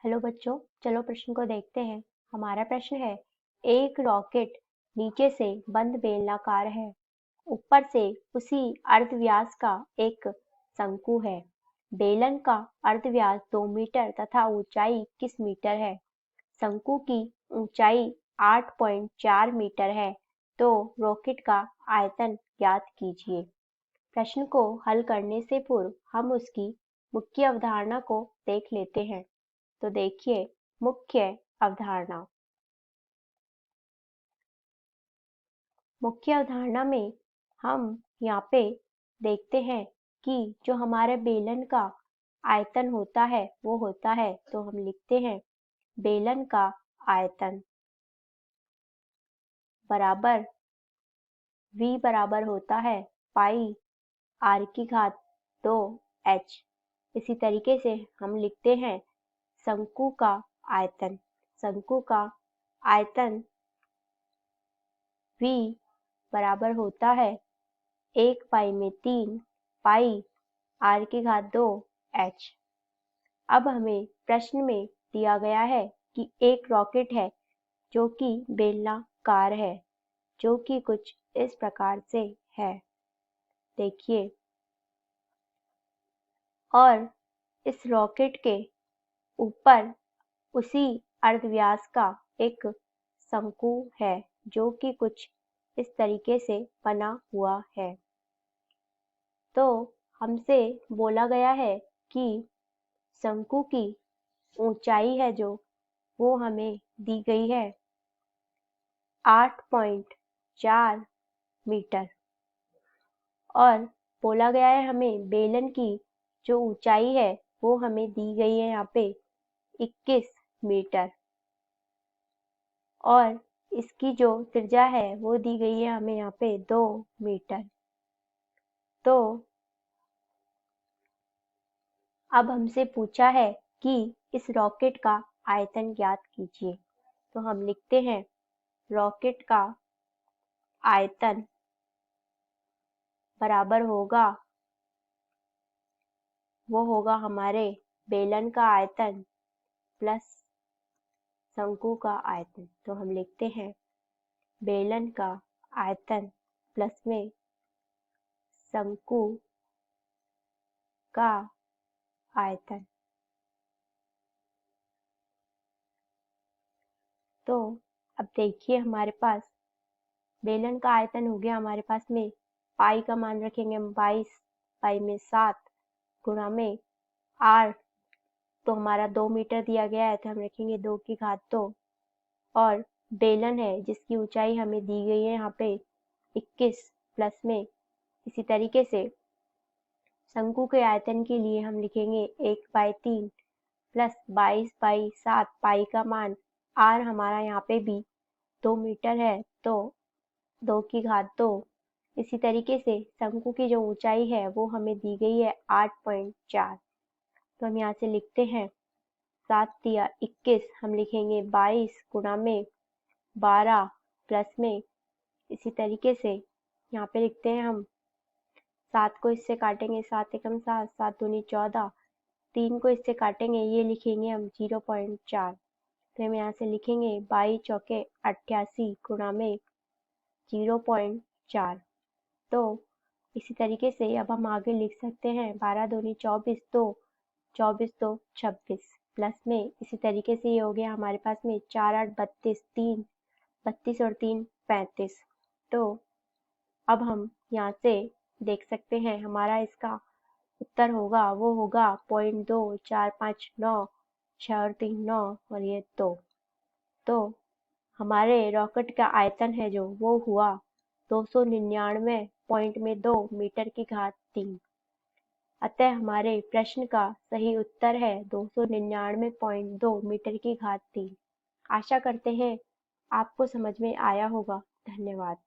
Hello बच्चों, चलो प्रश्न को देखते हैं। हमारा प्रश्न है, एक रॉकेट नीचे से बंद बेलनाकार है, ऊपर से उसी अर्धव्यास का एक शंकु है। बेलन का अर्धव्यास 2 मीटर तथा ऊंचाई 21 मीटर है। शंकु की ऊंचाई 8.4 मीटर है, तो रॉकेट का आयतन ज्ञात कीजिए। प्रश्न को हल करने से पूर्व हम उसकी मुख्य अवधारणा को देख लेते हैं। तो देखिए, मुख्य अवधारणा। मुख्य अवधारणा में हम यहाँ पे देखते हैं कि जो हमारे बेलन का आयतन होता है वो होता है, तो हम लिखते हैं बेलन का आयतन बराबर V बराबर होता है पाई r की घात 2h। इसी तरीके से हम लिखते हैं शंकु का आयतन। शंकु का आयतन V बराबर होता है 1 पाई में 3 पाई r की घात 2h। अब हमें प्रश्न में दिया गया है कि एक रॉकेट है जो कि बेलनाकार है, जो कि कुछ इस प्रकार से है। देखिए, और इस रॉकेट के ऊपर उसी अर्धव्यास का एक शंकु है, जो कि कुछ इस तरीके से बना हुआ है। तो हमसे बोला गया है कि शंकु की ऊंचाई है जो वो हमें दी गई है 8.4 मीटर, और बोला गया है हमें बेलन की जो ऊंचाई है वो हमें दी गई है यहाँ पे 21 मीटर, और इसकी जो त्रिज्या है वो दी गई है हमें यहाँ पे 2 मीटर। तो अब हमसे पूछा है कि इस रॉकेट का आयतन ज्ञात कीजिए। तो हम लिखते हैं रॉकेट का आयतन बराबर होगा, वो होगा हमारे बेलन का आयतन प्लस शंकु का आयतन। तो हम लिखते हैं बेलन का आयतन प्लस में शंकु का आयतन। तो अब देखिए, हमारे पास बेलन का आयतन हो गया हमारे पास में, पाई का मान रखेंगे हम 22 पाई में 7 गुणा में r, तो हमारा 2 मीटर दिया गया है, तो हम रखेंगे 2 की घात 2, और बेलन है जिसकी ऊंचाई हमें दी गई है यहाँ पे 21 प्लस में। इसी तरीके से शंकु के आयतन के लिए हम लिखेंगे 1/3 प्लस 22/7 पाई का मान r हमारा यहाँ पे भी 2 मीटर है, तो 2 की घात 2। इसी तरीके से शंकु की जो ऊंचाई है वो हमें दी गई है 8.4। तो हम यहाँ से लिखते हैं 7 तिया 21, हम लिखेंगे 22 गुणा में 12 प्लस में। इसी तरीके से यहाँ पे लिखते हैं हम 7 को इससे काटेंगे, 7 एकम 7, 7 दूनी 14, 3 को इससे काटेंगे, ये लिखेंगे हम 0.4। तो हम यहाँ से लिखेंगे 22 चौके 88 गुणा में 0.4। तो इसी तरीके से अब हम आगे लिख सकते हैं 12 दूनी 24, 2 24 2 26 प्लस में। इसी तरीके से ये हो गया हमारे पास में 4 8 32, 3 32 और 3 35। तो अब हम यहाँ से देख सकते हैं हमारा इसका उत्तर होगा, वो होगा 0.2459, 6 और 3 9, और ये 2। तो हमारे रॉकेट का आयतन है जो वो हुआ 299.2 मीटर की घात 3। अतः हमारे प्रश्न का सही उत्तर है 299.2 मीटर की घात 3। आशा करते हैं आपको समझ में आया होगा। धन्यवाद।